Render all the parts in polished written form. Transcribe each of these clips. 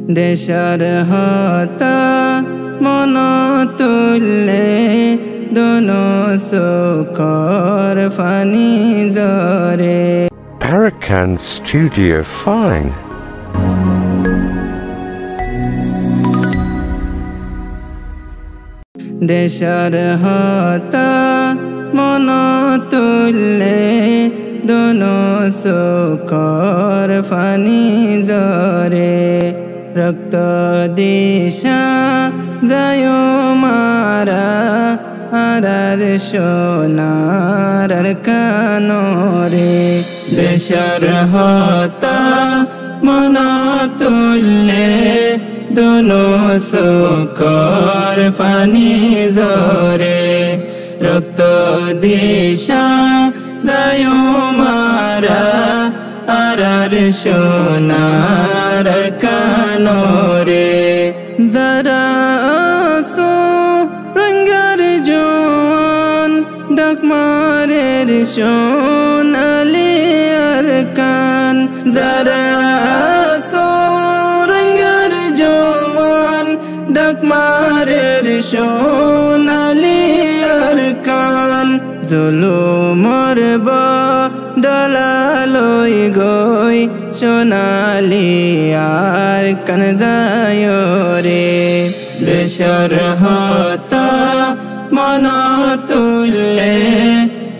দেশর হতা মন তুললে দোনো সুখর ফানি জরে। Parakan Studio Fine. দেশর হতা মন তুললে দোনো সুখর ফানি জরে। রক্ত দিশা যায় মারা আরার সোনার কানরে। দেশর হতা মন তুললে দোনো সুখর ফানি জরে। রক্ত দিশা যায় মারা আরার সোনার কানরে। যারা আসো রঙ্গার জোয়ান ডাকমারের সোনালি আর কান। যারা আসো রঙ্গার জোয়ান ডাকমারের সোনালি আর কান। জুলুমর বদলালই গই সোনালি আর কান যায় রে। দেশর হতা মন তুললে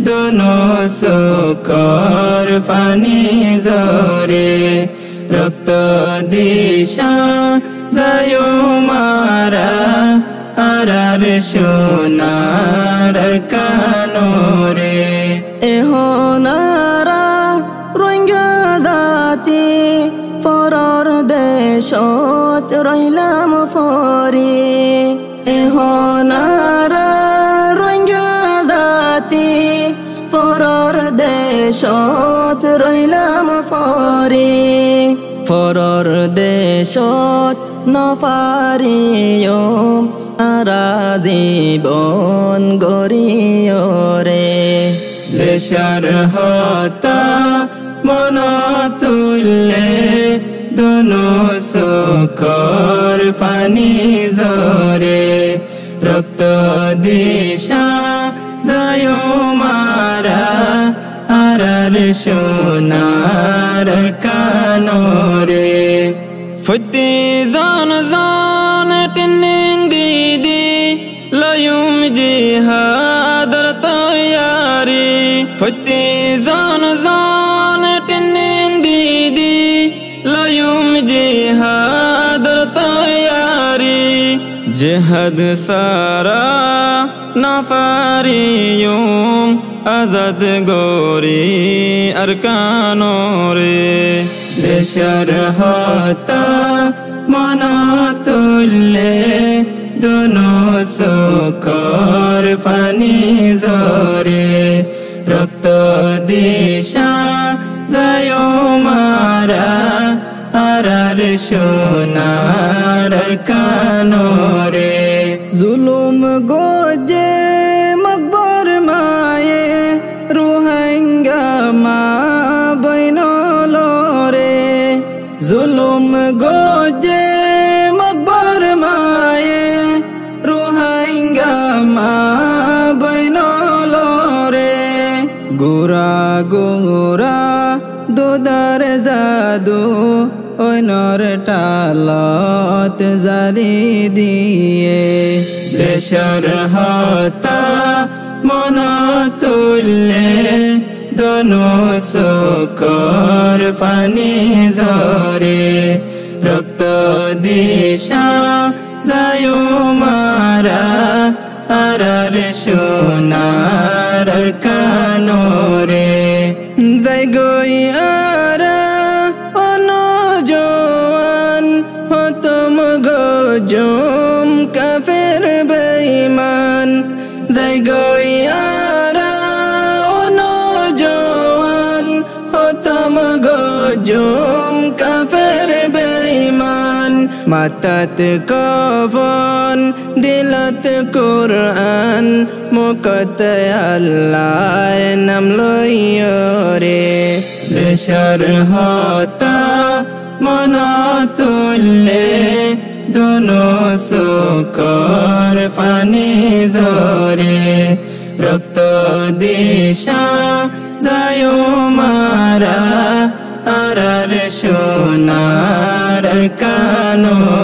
দোনো সুখর ফানি জরে। রক্ত দিশা যায় মারা আরার সোনার কানরে। এহনারা রোহিঙ্গা জাতি পরর দেশত রহিলাম ফরি। এহনারা রোহিঙ্গা জাতি পরর দেশত রহিলাম ফরি। পরর দেশত নফারিয়ম আরা জীবন গরিয়রে। দেশর হতা মন তুললে দোনো সুখর ফানি জরে। রক্ত দিশা যায় মারা আরার সোনার কানরে। ফতি জান জান টিনিন দিদি লয়ুম জিহাদর তৈয়ারি। ফতি জান জান টিনিন দিদি লয়ুম জিহাদর তৈয়ারি। জিহাদ সারা নাফারিয়ুম আজাদ গরি আর কানরে। দেশর হতা মন তুললে দোনো সুখর ফানি জরে। রক্ত দিশা যায় মারা আরার সোনার কানরে। জুলুম গোজে মকবর মায়ে রোহিঙ্গা মা বইনলরে। জুলুম গোজে মকবর মায়ে রোহিঙ্গা মা বইনলরে। গোরা গোরা দুদার জাদু ওইনর টালত জালি দিয়ে। দেশর হতা মন তুললে দোনো সুখর ফানি জরে। রক্ত দিশা যায় মারা আরার সোনার কানরে। যাই গই আরা অনজোয়ান হতম গজম কাফের বেঈমান। যাই গই আরা অনজোয়ান হতম গজম কাফের বেঈমান। মাতাত কফন দিলত কুরআন মুকত আল্লাহর নাম লইয়রে। দেশর হতা মন তুললে দুনো চোখৰ পানী ঝৰে ৰক্ত দিশা যায় মাৰা আৰাৰ সোণাৰ কাণত